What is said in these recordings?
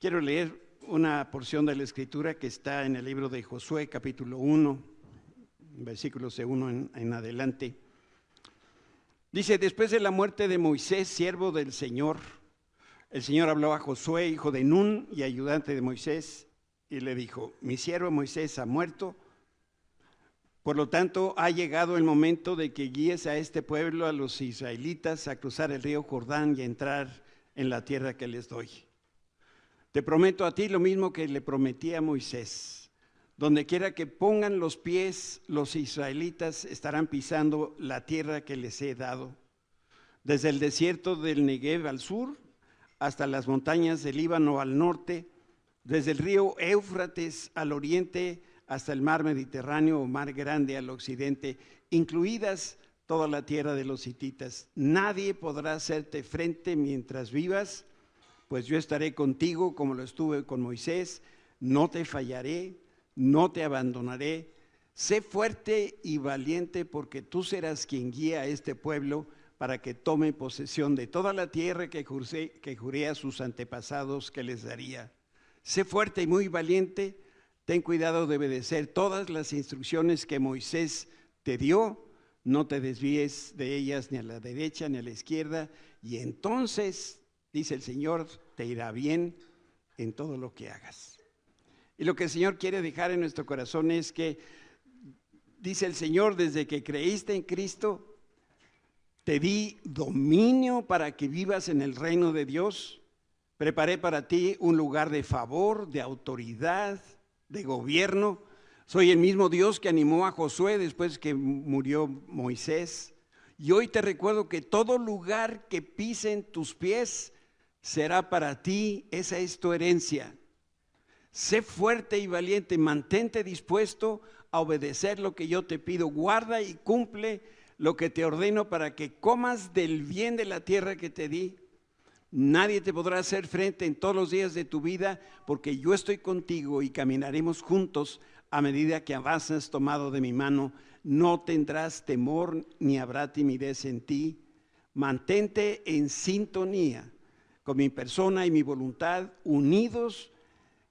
Quiero leer una porción de la Escritura que está en el libro de Josué, capítulo 1, versículos de 1 en adelante. Dice: después de la muerte de Moisés, siervo del Señor, el Señor habló a Josué, hijo de Nun y ayudante de Moisés, y le dijo: mi siervo Moisés ha muerto, por lo tanto ha llegado el momento de que guíes a este pueblo, a los israelitas, a cruzar el río Jordán y a entrar en la tierra que les doy. Te prometo a ti lo mismo que le prometí a Moisés. Donde quiera que pongan los pies, los israelitas estarán pisando la tierra que les he dado. Desde el desierto del Negev al sur, hasta las montañas del Líbano al norte, desde el río Éufrates al oriente, hasta el mar Mediterráneo o mar Grande al occidente, incluidas toda la tierra de los hititas. Nadie podrá hacerte frente mientras vivas, pues yo estaré contigo como lo estuve con Moisés. No te fallaré, no te abandonaré. Sé fuerte y valiente, porque tú serás quien guía a este pueblo para que tome posesión de toda la tierra que juré a sus antepasados que les daría. Sé fuerte y muy valiente. Ten cuidado de obedecer todas las instrucciones que Moisés te dio. No te desvíes de ellas ni a la derecha ni a la izquierda, y entonces, dice el Señor, te irá bien en todo lo que hagas. Y lo que el Señor quiere dejar en nuestro corazón es que, dice el Señor, desde que creíste en Cristo, te di dominio para que vivas en el reino de Dios. Preparé para ti un lugar de favor, de autoridad, de gobierno. Soy el mismo Dios que animó a Josué después que murió Moisés. Y hoy te recuerdo que todo lugar que pisen tus pies será para ti. Esa es tu herencia. Sé fuerte y valiente, mantente dispuesto a obedecer lo que yo te pido. Guarda y cumple lo que te ordeno para que comas del bien de la tierra que te di. Nadie te podrá hacer frente en todos los días de tu vida, porque yo estoy contigo y caminaremos juntos a medida que avanzas tomado de mi mano. No tendrás temor ni habrá timidez en ti. Mantente en sintonía con mi persona y mi voluntad. Unidos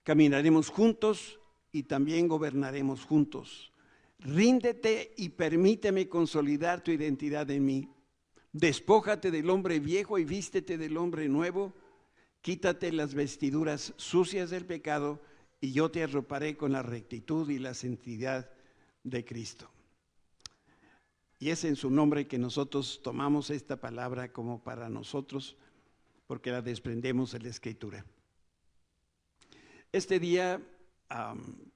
caminaremos juntos y también gobernaremos juntos. Ríndete y permíteme consolidar tu identidad en mí. Despójate del hombre viejo y vístete del hombre nuevo. Quítate las vestiduras sucias del pecado y yo te arroparé con la rectitud y la santidad de Cristo. Y es en su nombre que nosotros tomamos esta palabra como para nosotros, porque la desprendemos de la Escritura. Este día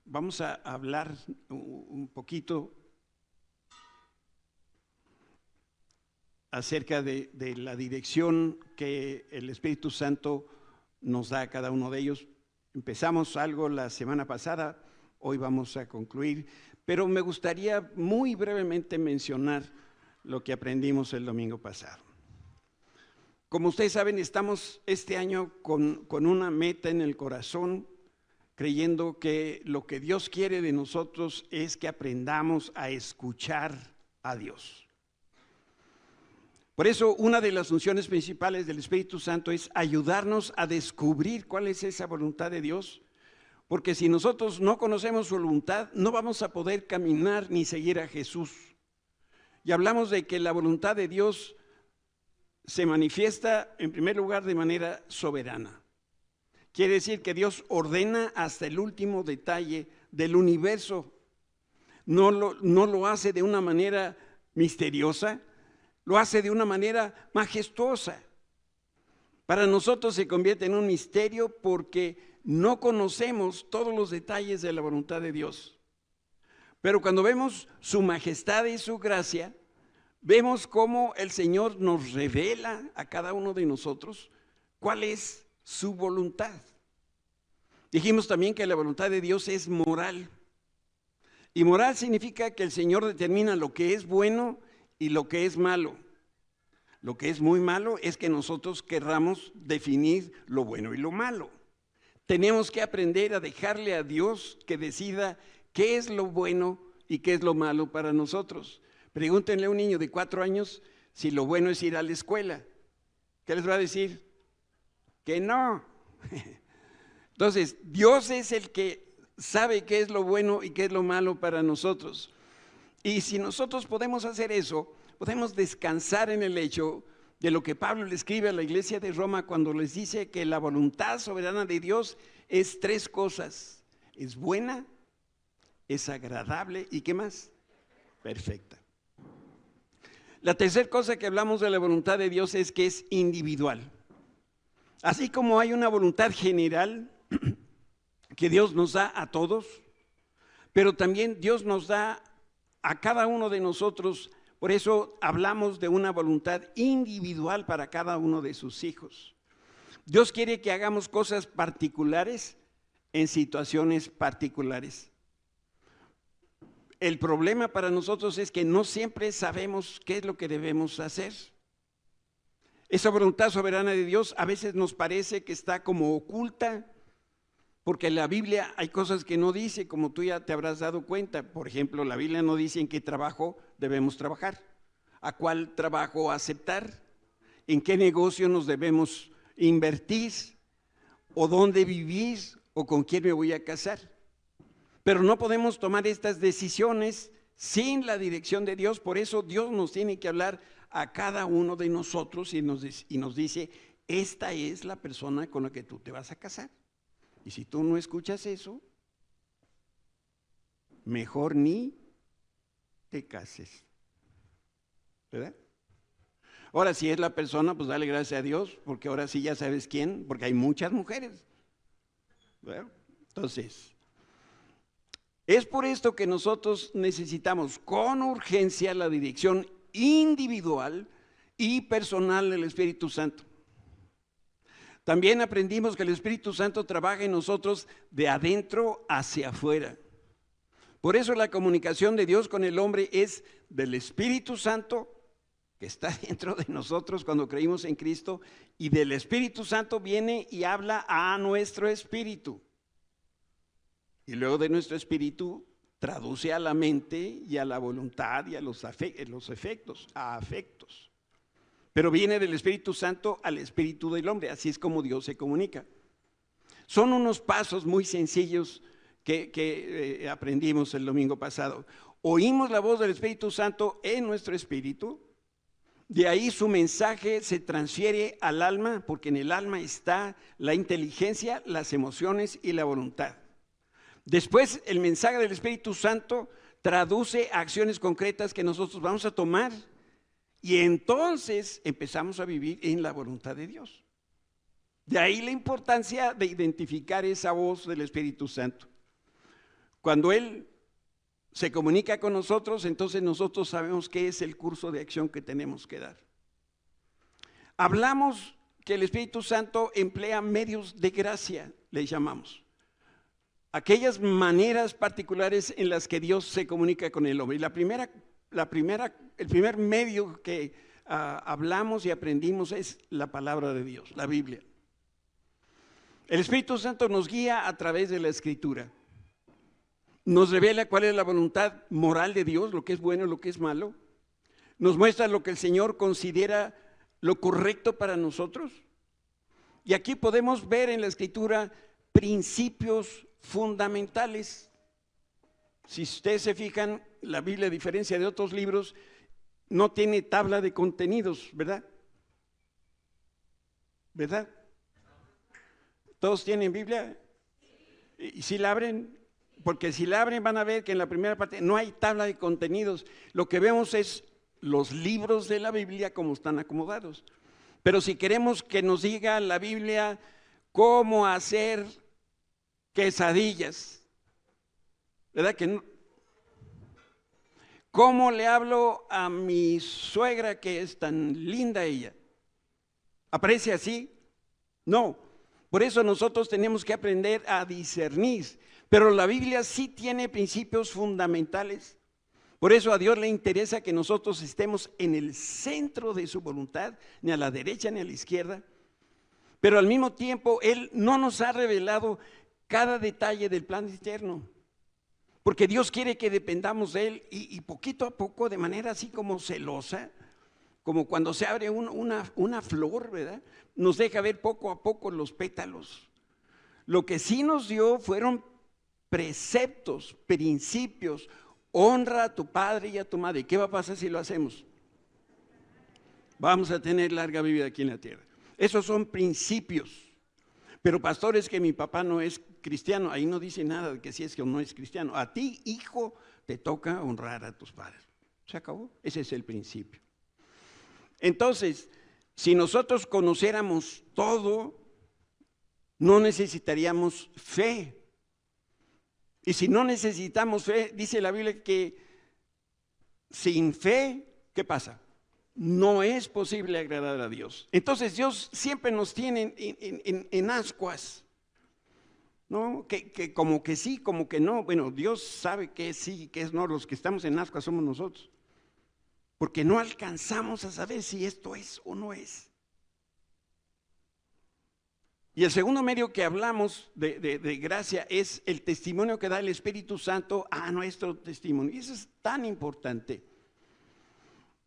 vamos a hablar un poquito acerca de la dirección que el Espíritu Santo nos da a cada uno de ellos. Empezamos algo la semana pasada, hoy vamos a concluir, pero me gustaría muy brevemente mencionar lo que aprendimos el domingo pasado. Como ustedes saben, estamos este año con una meta en el corazón, creyendo que lo que Dios quiere de nosotros es que aprendamos a escuchar a Dios. Por eso, una de las funciones principales del Espíritu Santo es ayudarnos a descubrir cuál es esa voluntad de Dios, porque si nosotros no conocemos su voluntad, no vamos a poder caminar ni seguir a Jesús. Y hablamos de que la voluntad de Dios se manifiesta, en primer lugar, de manera soberana. Quiere decir que Dios ordena hasta el último detalle del universo. No lo hace de una manera misteriosa, lo hace de una manera majestuosa. Para nosotros se convierte en un misterio porque no conocemos todos los detalles de la voluntad de Dios. Pero cuando vemos su majestad y su gracia, vemos cómo el Señor nos revela a cada uno de nosotros cuál es su voluntad. Dijimos también que la voluntad de Dios es moral. Y moral significa que el Señor determina lo que es bueno y lo que es malo. Lo que es muy malo es que nosotros querramos definir lo bueno y lo malo. Tenemos que aprender a dejarle a Dios que decida qué es lo bueno y qué es lo malo para nosotros. Pregúntenle a un niño de 4 años si lo bueno es ir a la escuela. ¿Qué les va a decir? Que no. Entonces, Dios es el que sabe qué es lo bueno y qué es lo malo para nosotros. Y si nosotros podemos hacer eso, podemos descansar en el hecho de lo que Pablo le escribe a la iglesia de Roma cuando les dice que la voluntad soberana de Dios es 3 cosas. Es buena, es agradable y ¿qué más? Perfecta. La tercera cosa que hablamos de la voluntad de Dios es que es individual. Así como hay una voluntad general que Dios nos da a todos, pero también Dios nos da a cada uno de nosotros. Por eso hablamos de una voluntad individual para cada uno de sus hijos. Dios quiere que hagamos cosas particulares en situaciones particulares. El problema para nosotros es que no siempre sabemos qué es lo que debemos hacer. Esa voluntad soberana de Dios a veces nos parece que está como oculta, porque en la Biblia hay cosas que no dice, como tú ya te habrás dado cuenta. Por ejemplo, la Biblia no dice en qué trabajo debemos trabajar, a cuál trabajo aceptar, en qué negocio nos debemos invertir, o dónde vivir, o con quién me voy a casar. Pero no podemos tomar estas decisiones sin la dirección de Dios. Por eso Dios nos tiene que hablar a cada uno de nosotros y nos dice, esta es la persona con la que tú te vas a casar. Y si tú no escuchas eso, mejor ni te cases, ¿verdad? Ahora, si es la persona, pues dale gracias a Dios, porque ahora sí ya sabes quién, porque hay muchas mujeres. Bueno, entonces, es por esto que nosotros necesitamos con urgencia la dirección individual y personal del Espíritu Santo. También aprendimos que el Espíritu Santo trabaja en nosotros de adentro hacia afuera. Por eso la comunicación de Dios con el hombre es del Espíritu Santo, que está dentro de nosotros cuando creímos en Cristo, y del Espíritu Santo viene y habla a nuestro espíritu. Y luego de nuestro espíritu traduce a la mente y a la voluntad y a los efectos, a afectos. Pero viene del Espíritu Santo al espíritu del hombre, así es como Dios se comunica. Son unos pasos muy sencillos que aprendimos el domingo pasado. Oímos la voz del Espíritu Santo en nuestro espíritu, de ahí su mensaje se transfiere al alma, porque en el alma está la inteligencia, las emociones y la voluntad. Después el mensaje del Espíritu Santo traduce acciones concretas que nosotros vamos a tomar y entonces empezamos a vivir en la voluntad de Dios. De ahí la importancia de identificar esa voz del Espíritu Santo. Cuando Él se comunica con nosotros, entonces nosotros sabemos qué es el curso de acción que tenemos que dar. Hablamos que el Espíritu Santo emplea medios de gracia, le llamamos. Aquellas maneras particulares en las que Dios se comunica con el hombre. Y el primer medio que hablamos y aprendimos es la palabra de Dios, la Biblia. El Espíritu Santo nos guía a través de la Escritura. Nos revela cuál es la voluntad moral de Dios, lo que es bueno y lo que es malo. Nos muestra lo que el Señor considera lo correcto para nosotros. Y aquí podemos ver en la Escritura principios fundamentales. Si ustedes se fijan, la Biblia, a diferencia de otros libros, no tiene tabla de contenidos, ¿verdad? ¿Verdad? ¿Todos tienen Biblia? ¿Y si la abren? Porque si la abren van a ver que en la primera parte no hay tabla de contenidos. Lo que vemos es los libros de la Biblia como están acomodados. Pero si queremos que nos diga la Biblia cómo hacer quesadillas, ¿verdad que no? ¿Cómo le hablo a mi suegra que es tan linda ella? ¿Aparece así? No. Por eso nosotros tenemos que aprender a discernir. Pero la Biblia sí tiene principios fundamentales. Por eso a Dios le interesa que nosotros estemos en el centro de su voluntad, ni a la derecha ni a la izquierda. Pero al mismo tiempo Él no nos ha revelado cada detalle del plan eterno. Porque Dios quiere que dependamos de Él y poquito a poco, de manera así como celosa, como cuando se abre una flor, ¿verdad? Nos deja ver poco a poco los pétalos. Lo que sí nos dio fueron preceptos, principios. Honra a tu padre y a tu madre. ¿Qué va a pasar si lo hacemos? Vamos a tener larga vida aquí en la tierra. Esos son principios. Pero pastor, es que mi papá no es cristiano. Ahí no dice nada de que si es que no es cristiano. A ti, hijo, te toca honrar a tus padres. Se acabó. Ese es el principio. Entonces, si nosotros conociéramos todo, no necesitaríamos fe. Y si no necesitamos fe, dice la Biblia que sin fe, ¿qué pasa? No es posible agradar a Dios. Entonces Dios siempre nos tiene en ascuas, ¿no? Que como que sí, como que no. Bueno, Dios sabe que sí, que es no. Los que estamos en ascuas somos nosotros. Porque no alcanzamos a saber si esto es o no es. Y el segundo medio que hablamos de gracia es el testimonio que da el Espíritu Santo a nuestro testimonio. Y eso es tan importante.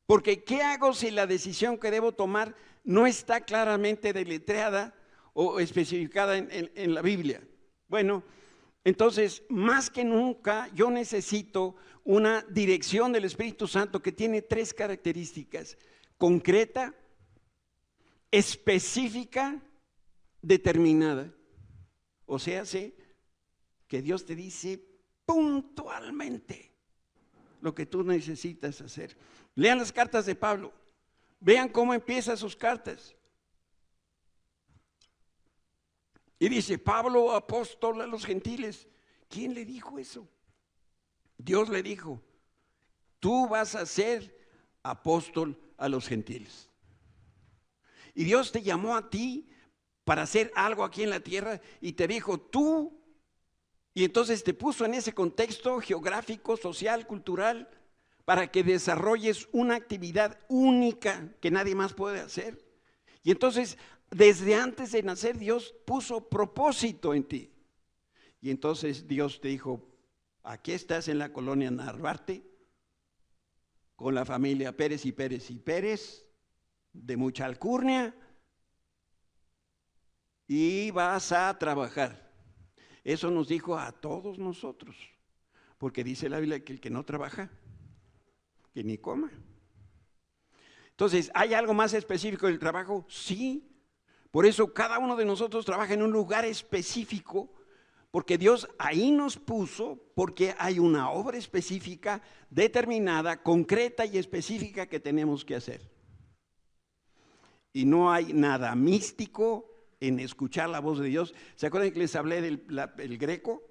Porque ¿qué hago si la decisión que debo tomar no está claramente deletreada o especificada en la Biblia? Bueno, entonces más que nunca yo necesito una dirección del Espíritu Santo que tiene 3 características: concreta, específica, determinada. O sea, sé que Dios te dice puntualmente lo que tú necesitas hacer. Lean las cartas de Pablo, vean cómo empieza sus cartas. Y dice, Pablo, apóstol a los gentiles. ¿Quién le dijo eso? Dios le dijo, tú vas a ser apóstol a los gentiles. Y Dios te llamó a ti para hacer algo aquí en la tierra y te dijo tú, y entonces te puso en ese contexto geográfico, social, cultural, para que desarrolles una actividad única que nadie más puede hacer. Y entonces, desde antes de nacer, Dios puso propósito en ti. Y entonces Dios te dijo, aquí estás en la colonia Narvarte, con la familia Pérez y Pérez y Pérez, de mucha alcurnia, y vas a trabajar. Eso nos dijo a todos nosotros, porque dice la Biblia que el que no trabaja, que ni coma. Entonces, ¿hay algo más específico del trabajo? Sí. Por eso cada uno de nosotros trabaja en un lugar específico, porque Dios ahí nos puso, porque hay una obra específica, determinada, concreta y específica que tenemos que hacer. Y no hay nada místico en escuchar la voz de Dios. ¿Se acuerdan que les hablé del Greco?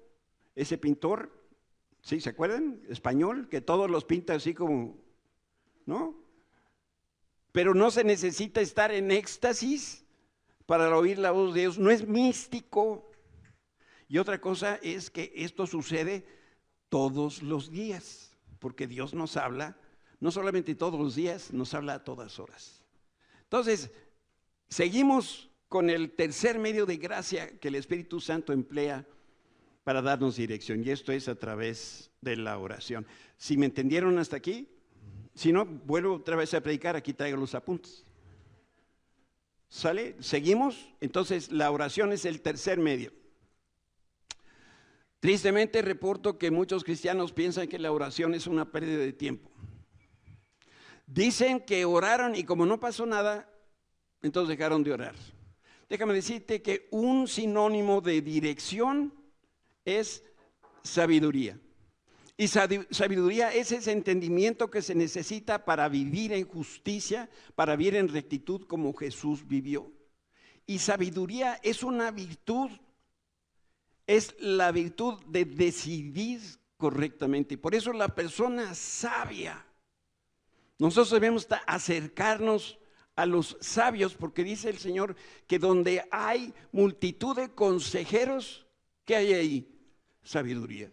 Ese pintor, ¿sí? ¿Se acuerdan? Español, que todos los pinta así como, ¿no? Pero no se necesita estar en éxtasis para oír la voz de Dios. No es místico. Y otra cosa es que esto sucede todos los días, porque Dios nos habla, no solamente todos los días, nos habla a todas horas. Entonces, seguimos con el tercer medio de gracia que el Espíritu Santo emplea para darnos dirección, y esto es a través de la oración. ¿Si me entendieron hasta aquí? Si no, vuelvo otra vez a predicar, aquí traigo los apuntes. ¿Sale? ¿Seguimos? Entonces, la oración es el tercer medio. Tristemente reporto que muchos cristianos piensan que la oración es una pérdida de tiempo. Dicen que oraron y como no pasó nada, entonces dejaron de orar. Déjame decirte que un sinónimo de dirección es sabiduría. Y sabiduría es ese entendimiento que se necesita para vivir en justicia, para vivir en rectitud como Jesús vivió. Y sabiduría es una virtud. Es la virtud de decidir correctamente. Y por eso la persona sabia, nosotros debemos acercarnos a los sabios, porque dice el Señor que donde hay multitud de consejeros, ¿qué hay ahí? Sabiduría.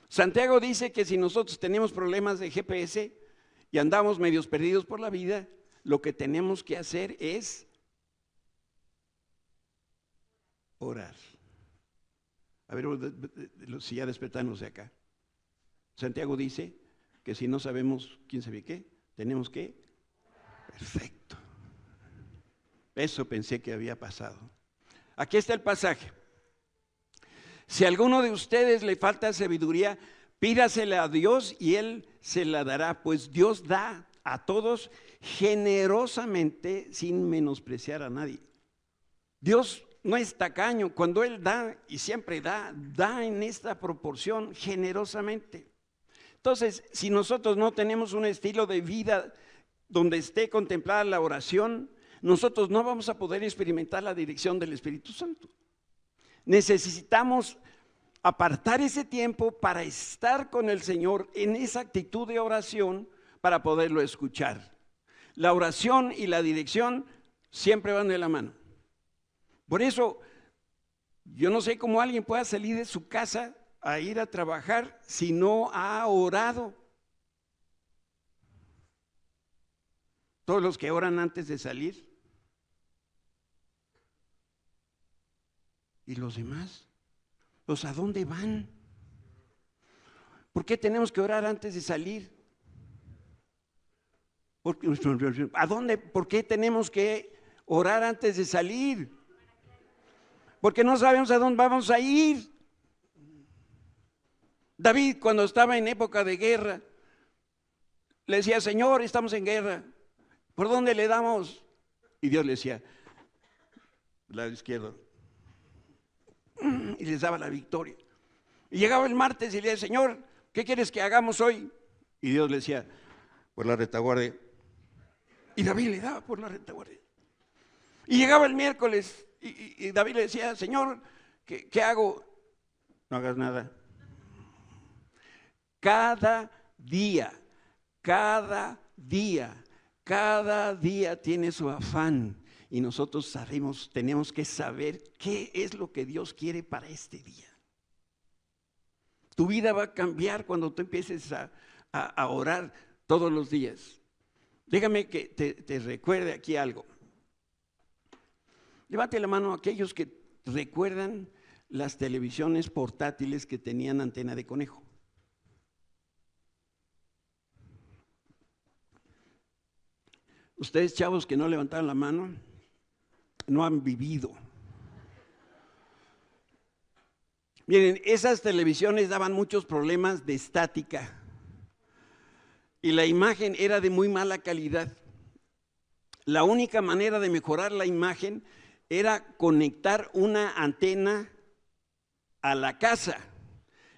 Santiago dice que si nosotros tenemos problemas de GPS y andamos medios perdidos por la vida, lo que tenemos que hacer es orar. A ver, si ya despertamos de acá. Santiago dice que si no sabemos quién sabe qué, tenemos que. Perfecto. Eso pensé que había pasado. Aquí está el pasaje. Si a alguno de ustedes le falta sabiduría, pídasela a Dios y Él se la dará, pues Dios da a todos generosamente sin menospreciar a nadie. Dios no es tacaño, cuando Él da, y siempre da en esta proporción generosamente. Entonces, si nosotros no tenemos un estilo de vida donde esté contemplada la oración, nosotros no vamos a poder experimentar la dirección del Espíritu Santo. Necesitamos apartar ese tiempo para estar con el Señor en esa actitud de oración para poderlo escuchar. La oración y la dirección siempre van de la mano. Por eso, yo no sé cómo alguien pueda salir de su casa a ir a trabajar si no ha orado. Todos los que oran antes de salir. ¿Y los demás? ¿Pues a dónde van? ¿Por qué tenemos que orar antes de salir? ¿A dónde? ¿Por qué tenemos que orar antes de salir? Porque no sabemos a dónde vamos a ir. David, cuando estaba en época de guerra, le decía: Señor, estamos en guerra, ¿por dónde le damos? Y Dios le decía: lado izquierdo. Y les daba la victoria. Y llegaba el martes y le decía: Señor, ¿qué quieres que hagamos hoy? Y Dios le decía: por la retaguardia. Y David le daba por la retaguardia. Y llegaba el miércoles y David le decía: Señor, ¿qué hago? No hagas nada. Cada día tiene su afán. Y nosotros tenemos que saber qué es lo que Dios quiere para este día. Tu vida va a cambiar cuando tú empieces a orar todos los días. Déjame que te recuerde aquí algo. Levante la mano a aquellos que recuerdan las televisiones portátiles que tenían antena de conejo. Ustedes, chavos que no levantaron la mano, no han vivido. Miren, esas televisiones daban muchos problemas de estática y la imagen era de muy mala calidad. La única manera de mejorar la imagen era conectar una antena a la casa.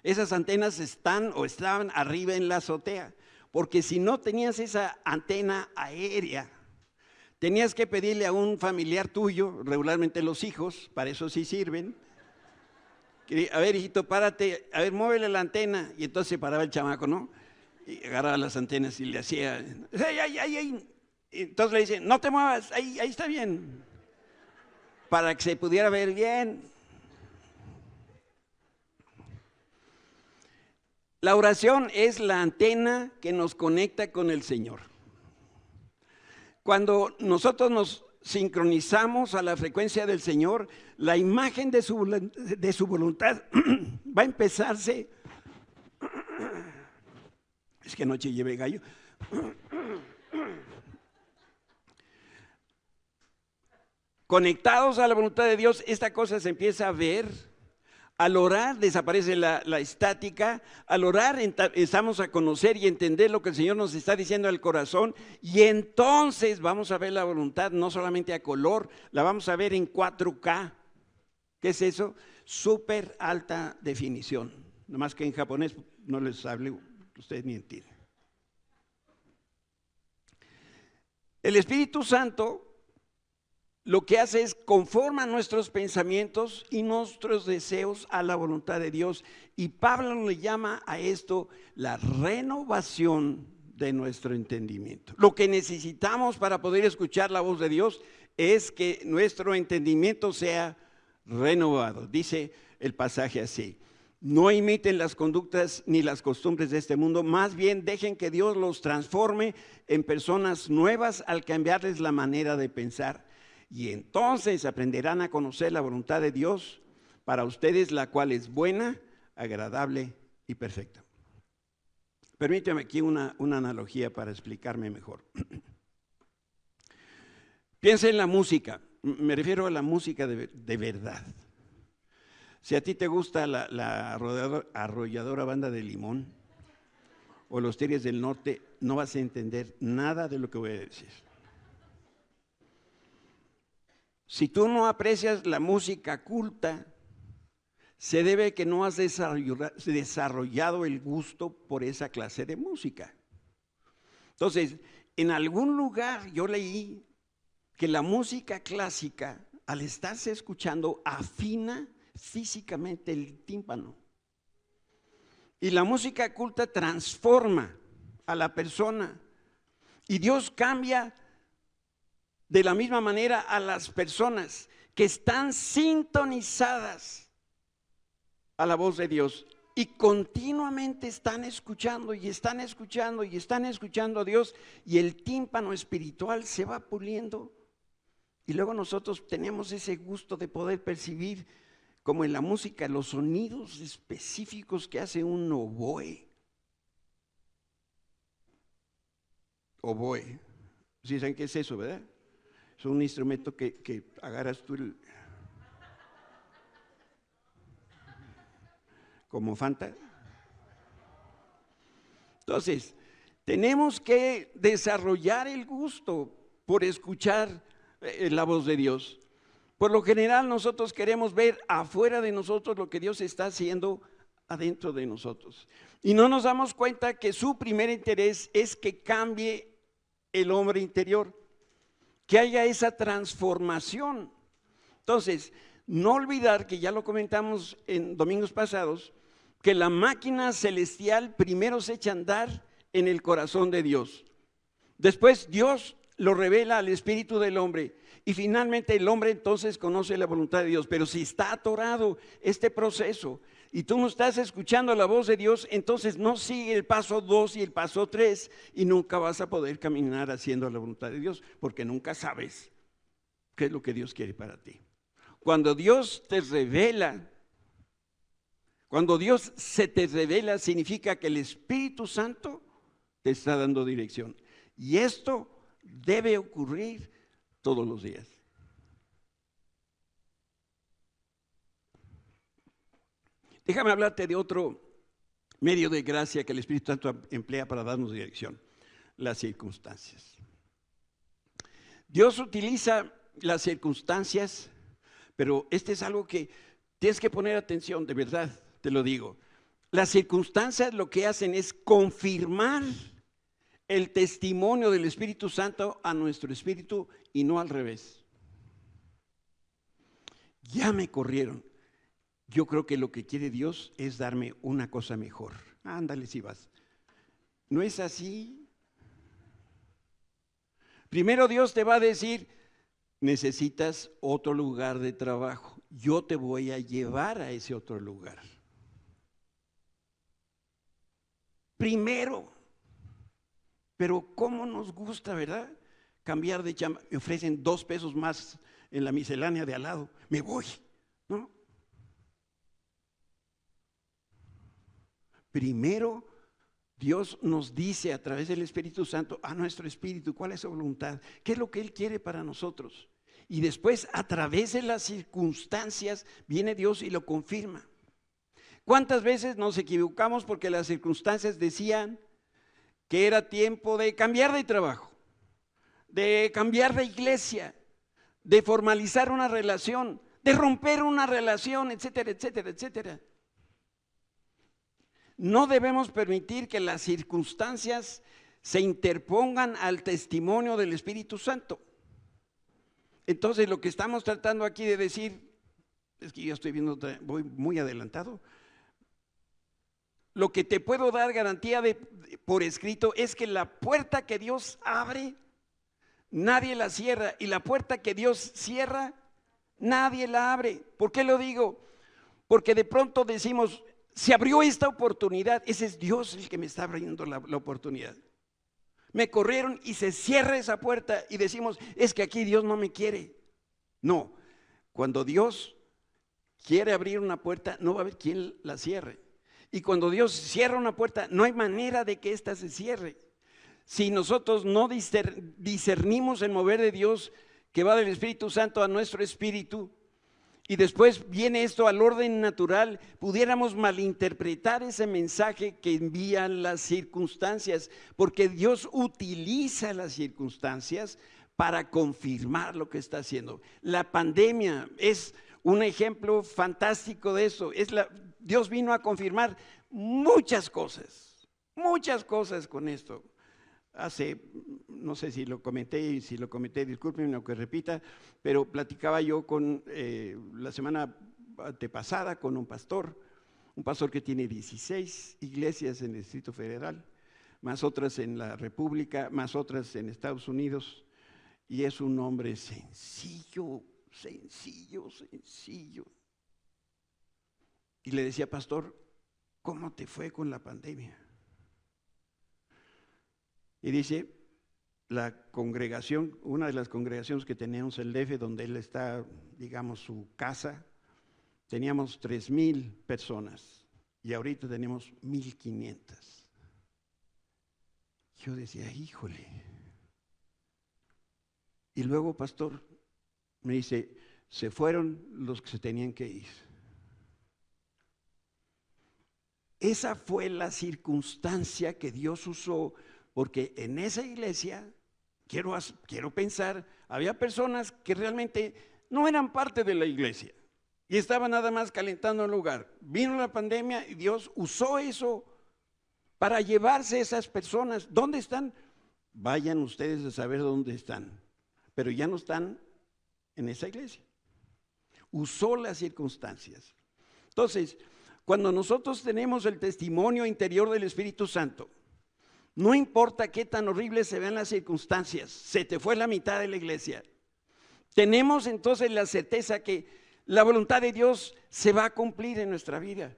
Esas antenas estaban arriba en la azotea, porque si no tenías esa antena aérea, tenías que pedirle a un familiar tuyo, regularmente los hijos, para eso sí sirven, que, a ver, hijito, párate, a ver, muévele la antena. Y entonces se paraba el chamaco, ¿no? Y agarraba las antenas y le hacía, ¡ay! Y entonces le dice: no te muevas, ahí está bien, para que se pudiera ver bien. La oración es la antena que nos conecta con el Señor. Cuando nosotros nos sincronizamos a la frecuencia del Señor, la imagen de su voluntad va a empezarse. Es que anoche llevé gallo. Conectados a la voluntad de Dios, esta cosa se empieza a ver. Al orar desaparece la estática. Al orar empezamos a conocer y entender lo que el Señor nos está diciendo al corazón, y entonces vamos a ver la voluntad no solamente a color, la vamos a ver en 4K. ¿Qué es eso? Súper alta definición. Nomás que en japonés no les hable, ustedes ni entienden. El Espíritu Santo lo que hace es conforma nuestros pensamientos y nuestros deseos a la voluntad de Dios. Y Pablo le llama a esto la renovación de nuestro entendimiento. Lo que necesitamos para poder escuchar la voz de Dios es que nuestro entendimiento sea renovado. Dice el pasaje así: no imiten las conductas ni las costumbres de este mundo, más bien dejen que Dios los transforme en personas nuevas al cambiarles la manera de pensar. Y entonces aprenderán a conocer la voluntad de Dios para ustedes, la cual es buena, agradable y perfecta. Permítame aquí una analogía para explicarme mejor. Piensa en la música. Me refiero a la música de verdad. Si a ti te gusta la arrolladora Banda de Limón o los Tigres del Norte, no vas a entender nada de lo que voy a decir. Si tú no aprecias la música culta, se debe a que no has desarrollado el gusto por esa clase de música. Entonces, en algún lugar yo leí que la música clásica, al estarse escuchando, afina físicamente el tímpano. Y la música culta transforma a la persona. Y Dios cambia de la misma manera a las personas que están sintonizadas a la voz de Dios y continuamente están escuchando y están escuchando y están escuchando a Dios, y el tímpano espiritual se va puliendo. Y luego nosotros tenemos ese gusto de poder percibir, como en la música, los sonidos específicos que hace un oboe. Oboe. ¿Sí saben qué es eso, verdad? Es un instrumento que agarras tú como Fanta. Entonces, tenemos que desarrollar el gusto por escuchar la voz de Dios. Por lo general nosotros queremos ver afuera de nosotros lo que Dios está haciendo adentro de nosotros. Y no nos damos cuenta que su primer interés es que cambie el hombre interior, que haya esa transformación. Entonces, no olvidar que ya lo comentamos en domingos pasados, que la máquina celestial primero se echa a andar en el corazón de Dios. Después Dios lo revela al espíritu del hombre y finalmente el hombre entonces conoce la voluntad de Dios. Pero si está atorado este proceso y tú no estás escuchando la voz de Dios, entonces no sigue el paso 2 y el paso 3 y nunca vas a poder caminar haciendo la voluntad de Dios, porque nunca sabes qué es lo que Dios quiere para ti. Cuando Dios te revela, cuando Dios se te revela, significa que el Espíritu Santo te está dando dirección. Y esto debe ocurrir todos los días. Déjame hablarte de otro medio de gracia que el Espíritu Santo emplea para darnos dirección: las circunstancias. Dios utiliza las circunstancias, pero este es algo que tienes que poner atención, de verdad, te lo digo. Las circunstancias lo que hacen es confirmar el testimonio del Espíritu Santo a nuestro espíritu y no al revés. Ya me corrieron. Yo creo que lo que quiere Dios es darme una cosa mejor. Ándale si vas. ¿No es así? Primero Dios te va a decir: necesitas otro lugar de trabajo. Yo te voy a llevar a ese otro lugar. Primero. Pero cómo nos gusta, ¿verdad? Cambiar de chamba. Me ofrecen 2 pesos más en la miscelánea de al lado. Me voy, ¿no? Primero, Dios nos dice a través del Espíritu Santo a nuestro espíritu cuál es su voluntad, qué es lo que Él quiere para nosotros. Y después, a través de las circunstancias, viene Dios y lo confirma. ¿Cuántas veces nos equivocamos porque las circunstancias decían que era tiempo de cambiar de trabajo, de cambiar de iglesia, de formalizar una relación, de romper una relación, etcétera, etcétera, etcétera? No debemos permitir que las circunstancias se interpongan al testimonio del Espíritu Santo. Entonces, lo que estamos tratando aquí de decir, es que yo estoy viendo, voy muy adelantado. Lo que te puedo dar garantía por escrito es que la puerta que Dios abre, nadie la cierra, y la puerta que Dios cierra, nadie la abre. ¿Por qué lo digo? Porque de pronto decimos: se abrió esta oportunidad. Ese es Dios el que me está abriendo la oportunidad. Me corrieron y se cierra esa puerta y decimos: es que aquí Dios no me quiere. No, cuando Dios quiere abrir una puerta, no va a haber quien la cierre. Y cuando Dios cierra una puerta, no hay manera de que ésta se cierre. Si nosotros no discernimos el mover de Dios, que va del Espíritu Santo a nuestro espíritu, y después viene esto al orden natural, pudiéramos malinterpretar ese mensaje que envían las circunstancias, porque Dios utiliza las circunstancias para confirmar lo que está haciendo. La pandemia es un ejemplo fantástico de eso. Dios vino a confirmar muchas cosas con esto. No sé si lo comenté, discúlpenme lo que repita, pero platicaba yo la semana antepasada con un pastor que tiene 16 iglesias en el Distrito Federal, más otras en la República, más otras en Estados Unidos, y es un hombre sencillo. Y le decía, pastor, ¿cómo te fue con la pandemia? Y dice, la congregación, una de las congregaciones que teníamos el DF, donde él está, digamos, su casa, teníamos 3,000 personas y ahorita tenemos 1,500. Yo decía, híjole. Y luego, pastor, me dice, se fueron los que se tenían que ir. Esa fue la circunstancia que Dios usó, porque en esa iglesia, quiero pensar, había personas que realmente no eran parte de la iglesia y estaban nada más calentando el lugar. Vino la pandemia y Dios usó eso para llevarse a esas personas. ¿Dónde están? Vayan ustedes a saber dónde están, pero ya no están en esa iglesia. Usó las circunstancias. Entonces, cuando nosotros tenemos el testimonio interior del Espíritu Santo, no importa qué tan horribles se vean las circunstancias, se te fue la mitad de la iglesia. Tenemos entonces la certeza que la voluntad de Dios se va a cumplir en nuestra vida.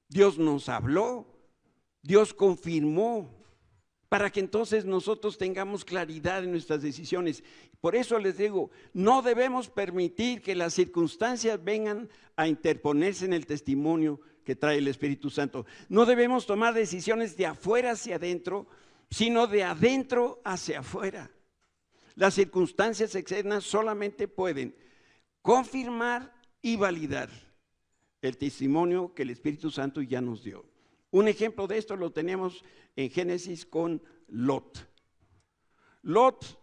Dios nos habló, Dios confirmó, para que entonces nosotros tengamos claridad en nuestras decisiones. Por eso les digo, no debemos permitir que las circunstancias vengan a interponerse en el testimonio que trae el Espíritu Santo. No debemos tomar decisiones de afuera hacia adentro, sino de adentro hacia afuera. Las circunstancias externas solamente pueden confirmar y validar el testimonio que el Espíritu Santo ya nos dio. Un ejemplo de esto lo tenemos en Génesis con Lot. Lot,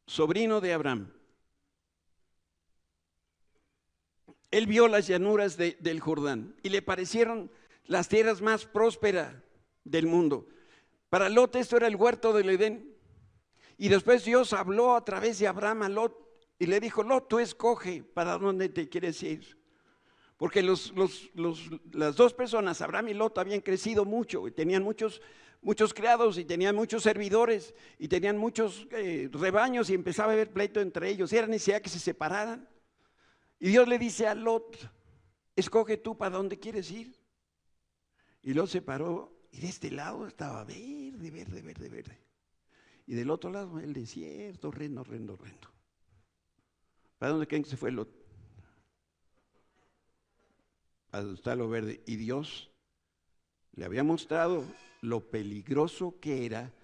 sobrino de Abraham. Él vio las llanuras del Jordán y le parecieron las tierras más prósperas del mundo. Para Lot esto era el huerto del Edén. Y después Dios habló a través de Abraham a Lot y le dijo, Lot, tú escoge para dónde te quieres ir. Porque las dos personas, Abraham y Lot, habían crecido mucho y tenían muchos criados y tenían muchos servidores y tenían muchos rebaños y empezaba a haber pleito entre ellos. Era necesidad que se separaran. Y Dios le dice a Lot, escoge tú para dónde quieres ir. Y Lot se paró y de este lado estaba verde. Y del otro lado el desierto, horrendo. ¿Para dónde creen que se fue Lot? A donde está lo verde. Y Dios le había mostrado lo peligroso que era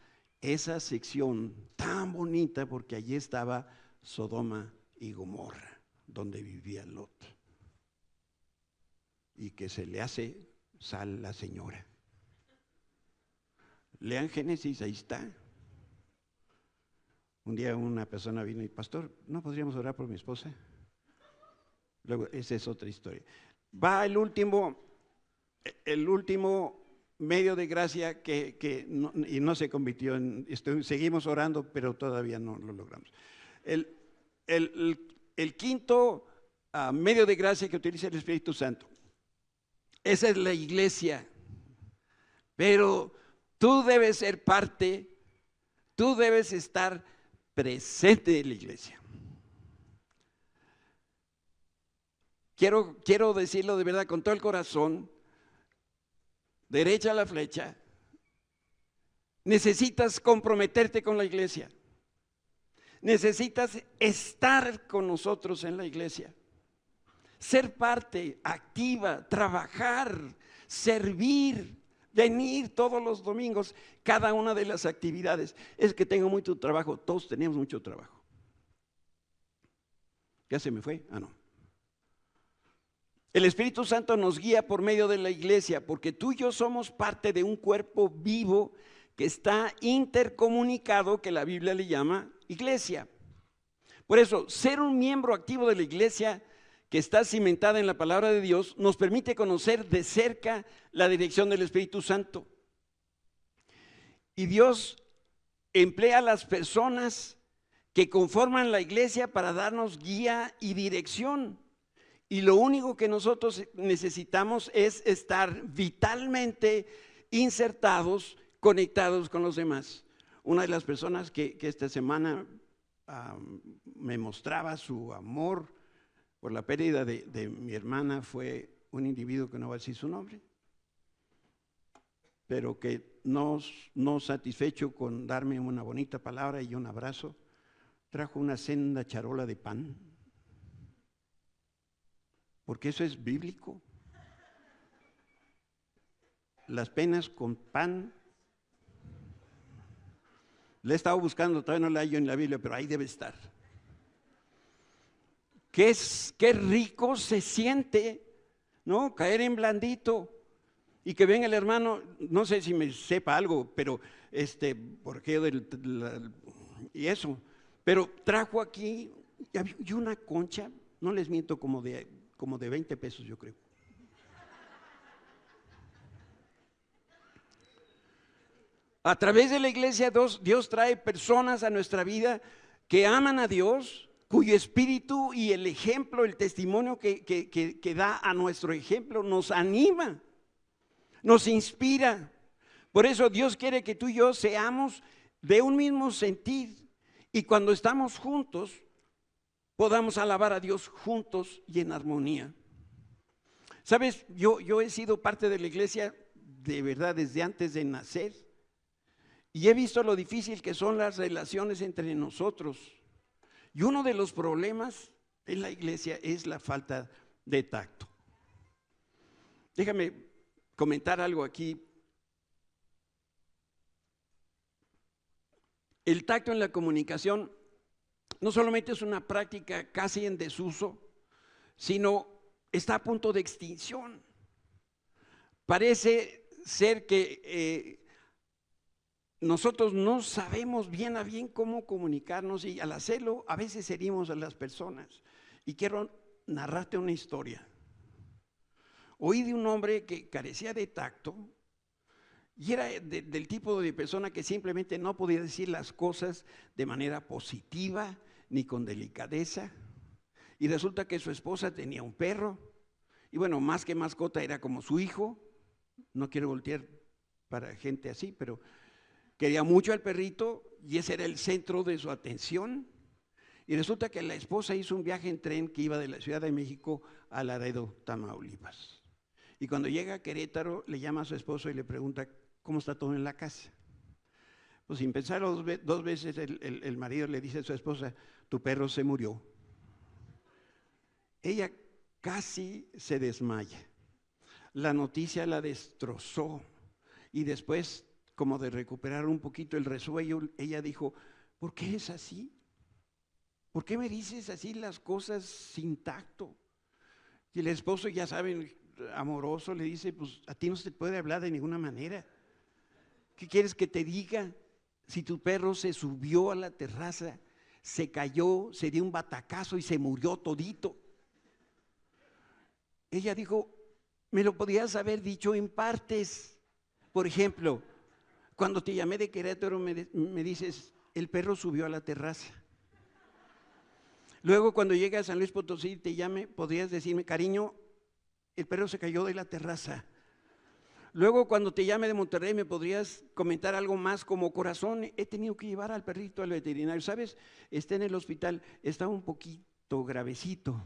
esa sección tan bonita, porque allí estaba Sodoma y Gomorra, donde vivía Lot, y que se le hace sal la señora. Lean Génesis, ahí está. Un día una persona vino y, pastor, ¿no podríamos orar por mi esposa? Luego, esa es otra historia. Va el último medio de gracia y no se convirtió en, seguimos orando, pero todavía no lo logramos. El quinto medio de gracia que utiliza el Espíritu Santo, esa es la iglesia, pero tú debes ser parte, tú debes estar presente en la iglesia. Quiero decirlo de verdad con todo el corazón, derecha la flecha, necesitas comprometerte con la iglesia, necesitas estar con nosotros en la iglesia, ser parte activa, trabajar, servir, venir todos los domingos, cada una de las actividades. Es que tengo mucho trabajo, todos tenemos mucho trabajo. Ya se me fue. Ah, no. El Espíritu Santo nos guía por medio de la iglesia, porque tú y yo somos parte de un cuerpo vivo que está intercomunicado, que la Biblia le llama iglesia. Por eso, ser un miembro activo de la iglesia que está cimentada en la palabra de Dios nos permite conocer de cerca la dirección del Espíritu Santo. Y Dios emplea a las personas que conforman la iglesia para darnos guía y dirección. Y lo único que nosotros necesitamos es estar vitalmente insertados, conectados con los demás. Una de las personas que esta semana me mostraba su amor por la pérdida de mi hermana fue un individuo que no va a decir su nombre, pero que no satisfecho con darme una bonita palabra y un abrazo, trajo una senda charola de pan. Porque eso es bíblico. Las penas con pan. Le he estado buscando, todavía no la hallo en la Biblia, pero ahí debe estar. Qué rico se siente, ¿no? Caer en blandito y que venga el hermano, no sé si me sepa algo, pero porque y eso, pero trajo aquí y una concha, no les miento, como de 20 pesos, yo creo. A través de la iglesia Dios trae personas a nuestra vida que aman a Dios, cuyo espíritu y el ejemplo, el testimonio que da a nuestro ejemplo nos anima, nos inspira. Por eso Dios quiere que tú y yo seamos de un mismo sentir y cuando estamos juntos podamos alabar a Dios juntos y en armonía. Sabes, yo he sido parte de la iglesia de verdad desde antes de nacer y he visto lo difícil que son las relaciones entre nosotros. Y uno de los problemas en la iglesia es la falta de tacto. Déjame comentar algo aquí. El tacto en la comunicación no solamente es una práctica casi en desuso, sino está a punto de extinción. Parece ser que nosotros no sabemos bien a bien cómo comunicarnos y al hacerlo a veces herimos a las personas. Y quiero narrarte una historia. Oí de un hombre que carecía de tacto y era del tipo de persona que simplemente no podía decir las cosas de manera positiva ni con delicadeza. Y resulta que su esposa tenía un perro y bueno, más que mascota era como su hijo. No quiero voltear para gente así, pero quería mucho al perrito y ese era el centro de su atención. Y resulta que la esposa hizo un viaje en tren que iba de la Ciudad de México a Laredo, Tamaulipas. Y cuando llega a Querétaro, le llama a su esposo y le pregunta cómo está todo en la casa. Pues sin pensarlo dos veces, el marido le dice a su esposa, tu perro se murió. Ella casi se desmaya. La noticia la destrozó y después, como de recuperar un poquito el resuello, ella dijo, ¿por qué es así? ¿Por qué me dices así las cosas sin tacto? Y el esposo, ya saben, amoroso, le dice, pues a ti no se te puede hablar de ninguna manera. ¿Qué quieres que te diga? Si tu perro se subió a la terraza, se cayó, se dio un batacazo y se murió todito. Ella dijo, me lo podías haber dicho en partes. Por ejemplo, cuando te llamé de Querétaro me dices, el perro subió a la terraza. Luego cuando llegue a San Luis Potosí y te llame, podrías decirme, cariño, el perro se cayó de la terraza. Luego cuando te llame de Monterrey me podrías comentar algo más como, corazón, he tenido que llevar al perrito al veterinario, ¿sabes? Está en el hospital, está un poquito gravecito.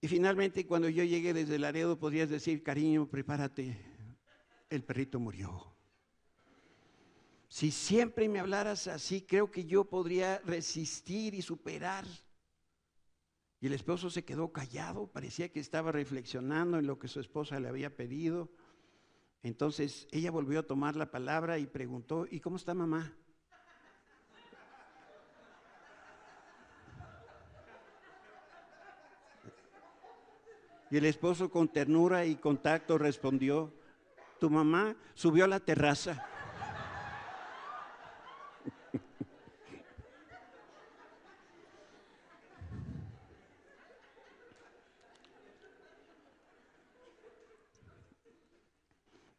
Y finalmente cuando yo llegué desde Laredo podrías decir, cariño, prepárate, el perrito murió. Si siempre me hablaras así, creo que yo podría resistir y superar. Y el esposo se quedó callado, parecía que estaba reflexionando en lo que su esposa le había pedido. Entonces ella volvió a tomar la palabra y preguntó, ¿y cómo está mamá? Y el esposo con ternura y con tacto respondió: tu mamá subió a la terraza.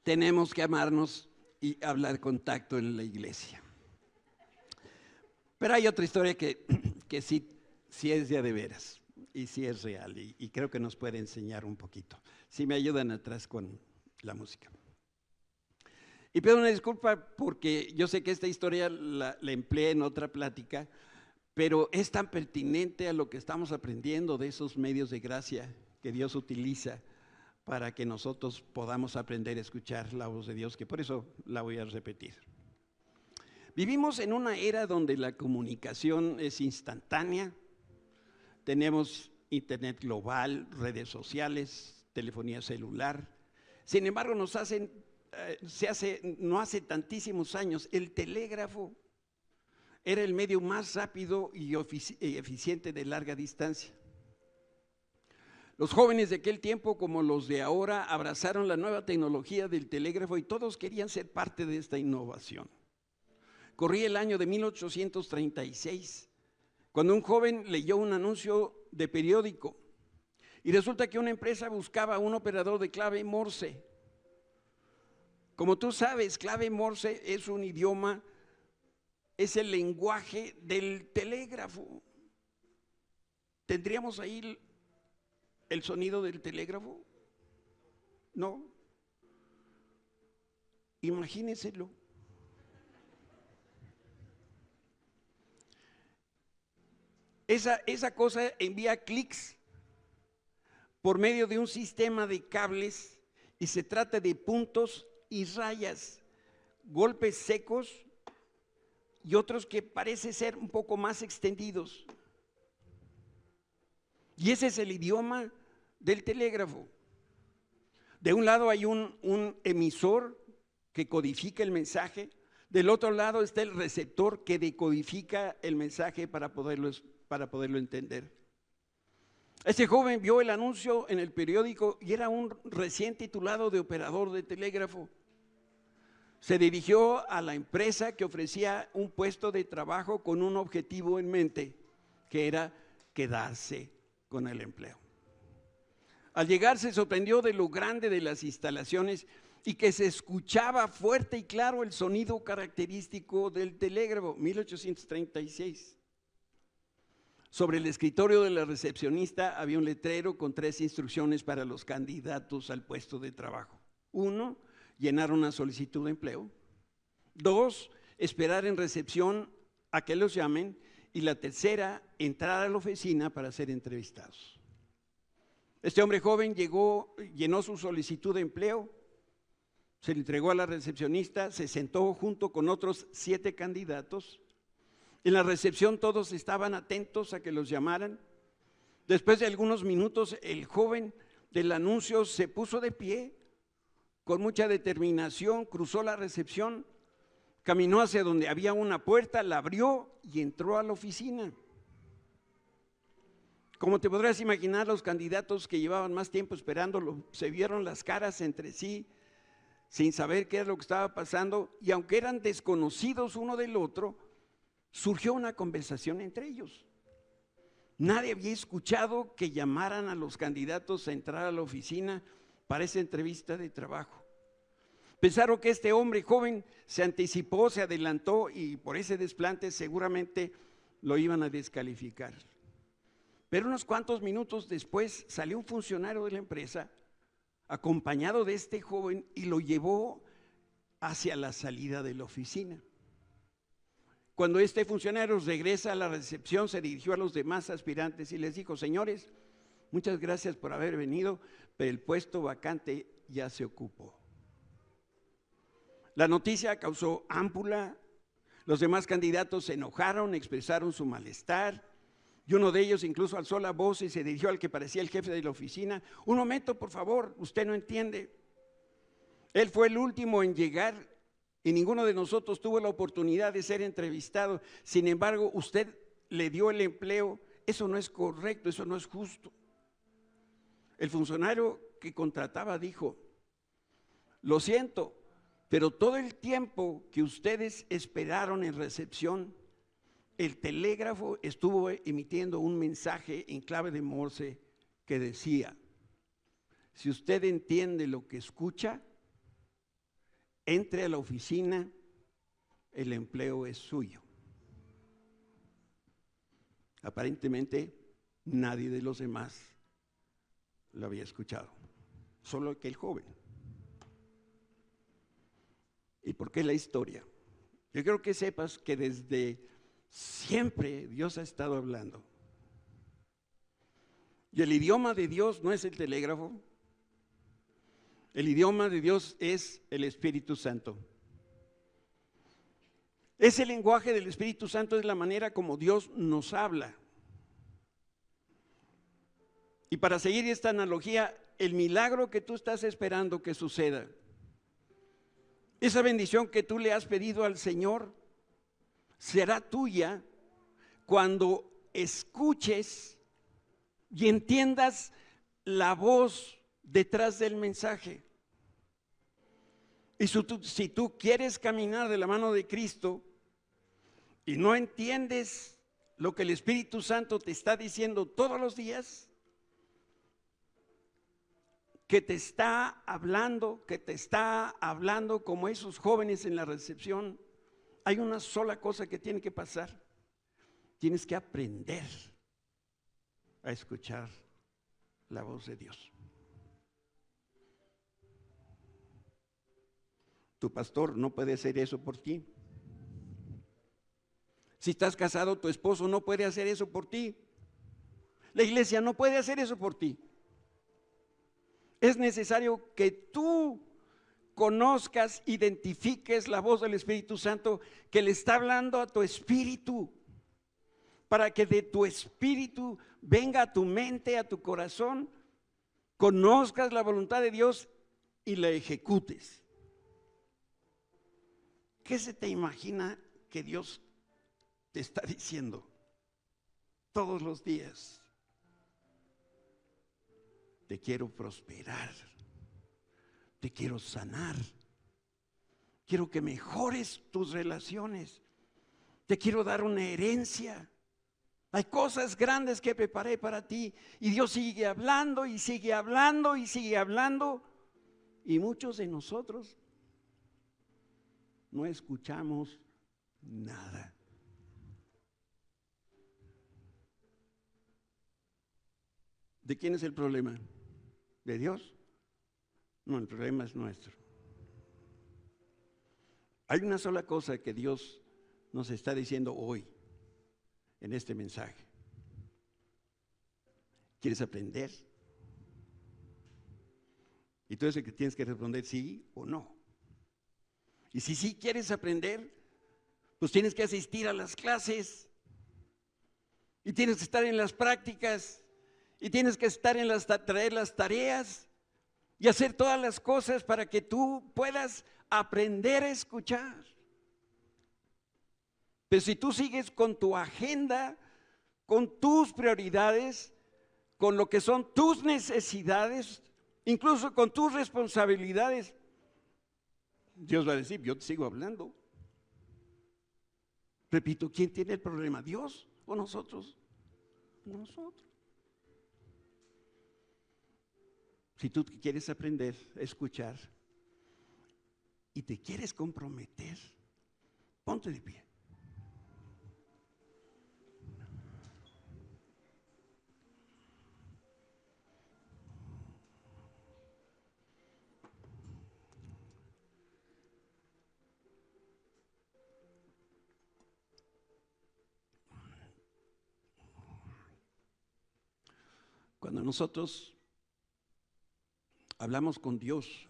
Tenemos que amarnos y hablar con tacto en la iglesia. Pero hay otra historia que sí es de veras y sí es real y creo que nos puede enseñar un poquito. Si me ayudan atrás con la música. Y pido una disculpa porque yo sé que esta historia la empleé en otra plática, pero es tan pertinente a lo que estamos aprendiendo de esos medios de gracia que Dios utiliza para que nosotros podamos aprender a escuchar la voz de Dios, que por eso la voy a repetir. Vivimos en una era donde la comunicación es instantánea, tenemos internet global, redes sociales, telefonía celular. Sin embargo, no hace tantísimos años, el telégrafo era el medio más rápido y eficiente de larga distancia. Los jóvenes de aquel tiempo, como los de ahora, abrazaron la nueva tecnología del telégrafo y todos querían ser parte de esta innovación. Corría el año de 1836, cuando un joven leyó un anuncio de periódico y resulta que una empresa buscaba un operador de clave Morse. Como tú sabes, clave Morse es un idioma, es el lenguaje del telégrafo. ¿Tendríamos ahí el sonido del telégrafo? No. Imagínenselo. Esa cosa envía clics por medio de un sistema de cables y se trata de puntos y rayas, golpes secos y otros que parece ser un poco más extendidos. Y ese es el idioma del telégrafo. De un lado hay un emisor que codifica el mensaje, del otro lado está el receptor que decodifica el mensaje para poderlo entender. Este joven vio el anuncio en el periódico y era un recién titulado de operador de telégrafo. Se dirigió a la empresa que ofrecía un puesto de trabajo con un objetivo en mente, que era quedarse con el empleo. Al llegar se sorprendió de lo grande de las instalaciones y que se escuchaba fuerte y claro el sonido característico del telégrafo. 1836. Sobre el escritorio de la recepcionista había un letrero con 3 instrucciones para los candidatos al puesto de trabajo. 1, llenar una solicitud de empleo. 2, esperar en recepción a que los llamen. Y la tercera, entrar a la oficina para ser entrevistados. Este hombre joven llenó su solicitud de empleo, se le entregó a la recepcionista, se sentó junto con otros 7 candidatos. En la recepción todos estaban atentos a que los llamaran. Después de algunos minutos, el joven del anuncio se puso de pie, con mucha determinación, cruzó la recepción, caminó hacia donde había una puerta, la abrió y entró a la oficina. Como te podrás imaginar, los candidatos que llevaban más tiempo esperándolo se vieron las caras entre sí, sin saber qué era lo que estaba pasando, y aunque eran desconocidos uno del otro, surgió una conversación entre ellos. Nadie había escuchado que llamaran a los candidatos a entrar a la oficina para esa entrevista de trabajo. Pensaron que este hombre joven se anticipó, se adelantó y por ese desplante seguramente lo iban a descalificar. Pero unos cuantos minutos después salió un funcionario de la empresa acompañado de este joven y lo llevó hacia la salida de la oficina. Cuando este funcionario regresa a la recepción, se dirigió a los demás aspirantes y les dijo: señores, muchas gracias por haber venido, pero el puesto vacante ya se ocupó. La noticia causó ámpula, los demás candidatos se enojaron, expresaron su malestar, y uno de ellos incluso alzó la voz y se dirigió al que parecía el jefe de la oficina: un momento, por favor, usted no entiende. Él fue el último en llegar y ninguno de nosotros tuvo la oportunidad de ser entrevistado. Sin embargo, usted le dio el empleo. Eso no es correcto, eso no es justo. El funcionario que contrataba dijo: lo siento, pero todo el tiempo que ustedes esperaron en recepción, el telégrafo estuvo emitiendo un mensaje en clave de Morse que decía: si usted entiende lo que escucha, entre a la oficina, el empleo es suyo. Aparentemente nadie de los demás lo había escuchado, solo aquel joven. ¿Y por qué la historia? Yo quiero que sepas que desde siempre Dios ha estado hablando. Y el idioma de Dios no es el telégrafo. El idioma de Dios es el Espíritu Santo. Ese lenguaje del Espíritu Santo es la manera como Dios nos habla. Y para seguir esta analogía, el milagro que tú estás esperando que suceda, esa bendición que tú le has pedido al Señor, será tuya cuando escuches y entiendas la voz detrás del mensaje. Y si tú quieres caminar de la mano de Cristo y no entiendes lo que el Espíritu Santo te está diciendo todos los días, que te está hablando como esos jóvenes en la recepción, hay una sola cosa que tiene que pasar: tienes que aprender a escuchar la voz de Dios. Tu pastor no puede hacer eso por ti. Si estás casado, tu esposo no puede hacer eso por ti. La iglesia no puede hacer eso por ti. Es necesario que tú conozcas, identifiques la voz del Espíritu Santo que le está hablando a tu espíritu, para que de tu espíritu venga a tu mente, a tu corazón, conozcas la voluntad de Dios y la ejecutes. ¿Qué se te imagina que Dios te está diciendo todos los días? Te quiero prosperar, te quiero sanar, quiero que mejores tus relaciones, te quiero dar una herencia. Hay cosas grandes que preparé para ti. Y Dios sigue hablando y sigue hablando y sigue hablando. Y muchos de nosotros no escuchamos nada. ¿De quién es el problema? ¿De Dios? No, el problema es nuestro. Hay una sola cosa que Dios nos está diciendo hoy en este mensaje. ¿Quieres aprender? Y tú eres el que tienes que responder sí o no. Y si sí quieres aprender, pues tienes que asistir a las clases, y tienes que estar en las prácticas, y tienes que estar en traer las tareas y hacer todas las cosas para que tú puedas aprender a escuchar. Pero si tú sigues con tu agenda, con tus prioridades, con lo que son tus necesidades, incluso con tus responsabilidades, Dios va a decir: yo te sigo hablando. Repito, ¿quién tiene el problema? ¿Dios o nosotros? Nosotros. Si tú quieres aprender a escuchar y te quieres comprometer, ponte de pie. Cuando nosotros hablamos con Dios,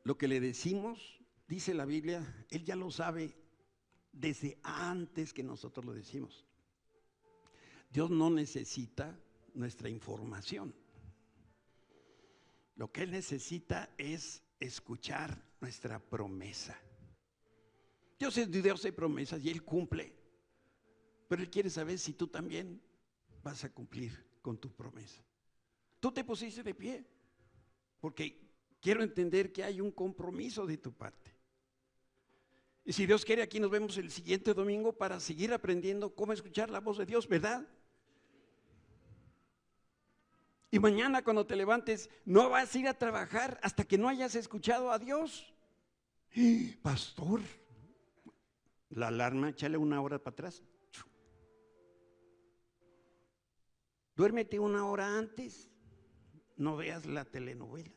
lo que le decimos, dice la Biblia, Él ya lo sabe desde antes que nosotros lo decimos. Dios no necesita nuestra información. Lo que Él necesita es escuchar nuestra promesa. Dios es Dios de promesas y Él cumple. Pero Él quiere saber si tú también vas a cumplir con tu promesa. Tú te pusiste de pie porque quiero entender que hay un compromiso de tu parte. Y si Dios quiere, aquí nos vemos el siguiente domingo para seguir aprendiendo cómo escuchar la voz de Dios, ¿verdad? Y mañana cuando te levantes, no vas a ir a trabajar hasta que no hayas escuchado a Dios. Pastor, la alarma, échale 1 hora para atrás. Duérmete 1 hora antes, no veas la telenovela.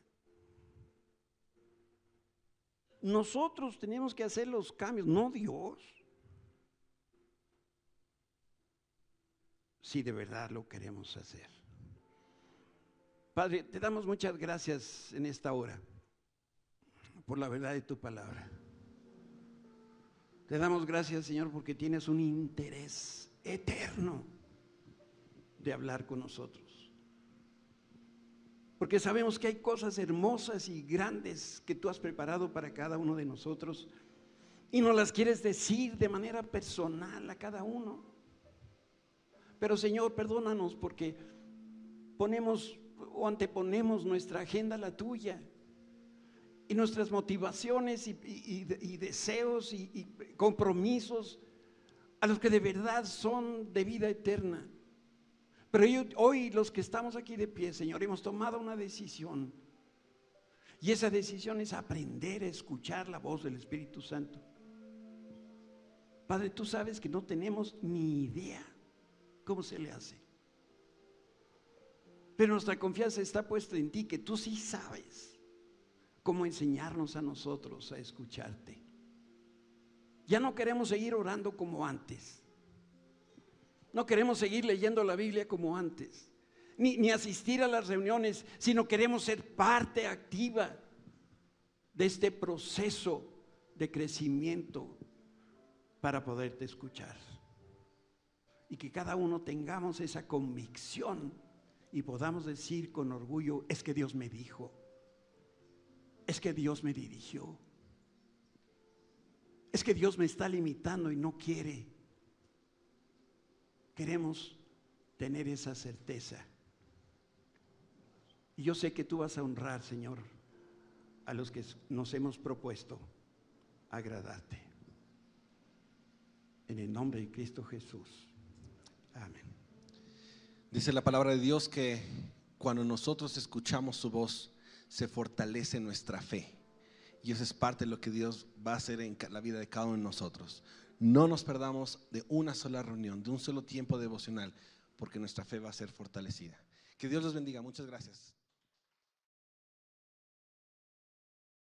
Nosotros tenemos que hacer los cambios, no Dios. Si de verdad lo queremos hacer. Padre, te damos muchas gracias en esta hora por la verdad de tu palabra. Te damos gracias, Señor, porque tienes un interés eterno de hablar con nosotros. Porque sabemos que hay cosas hermosas y grandes que tú has preparado para cada uno de nosotros y nos las quieres decir de manera personal a cada uno. Pero, Señor, perdónanos porque ponemos o anteponemos nuestra agenda a la tuya y nuestras motivaciones y deseos y compromisos a los que de verdad son de vida eterna. Pero hoy los que estamos aquí de pie, Señor, hemos tomado una decisión y esa decisión es aprender a escuchar la voz del Espíritu Santo. Padre, tú sabes que no tenemos ni idea cómo se le hace. Pero nuestra confianza está puesta en ti, que tú sí sabes cómo enseñarnos a nosotros a escucharte. Ya no queremos seguir orando como antes. No queremos seguir leyendo la Biblia como antes. Ni asistir a las reuniones, sino queremos ser parte activa de este proceso de crecimiento para poderte escuchar. Y que cada uno tengamos esa convicción y podamos decir con orgullo, es que Dios me dijo, es que Dios me dirigió, es que Dios me está limitando y no quiere. Queremos tener esa certeza. Y yo sé que tú vas a honrar, Señor, a los que nos hemos propuesto agradarte. En el nombre de Cristo Jesús. Amén. Dice la palabra de Dios que cuando nosotros escuchamos su voz, se fortalece nuestra fe. Y eso es parte de lo que Dios va a hacer en la vida de cada uno de nosotros. No nos perdamos de una sola reunión, de un solo tiempo devocional, porque nuestra fe va a ser fortalecida. Que Dios los bendiga. Muchas gracias.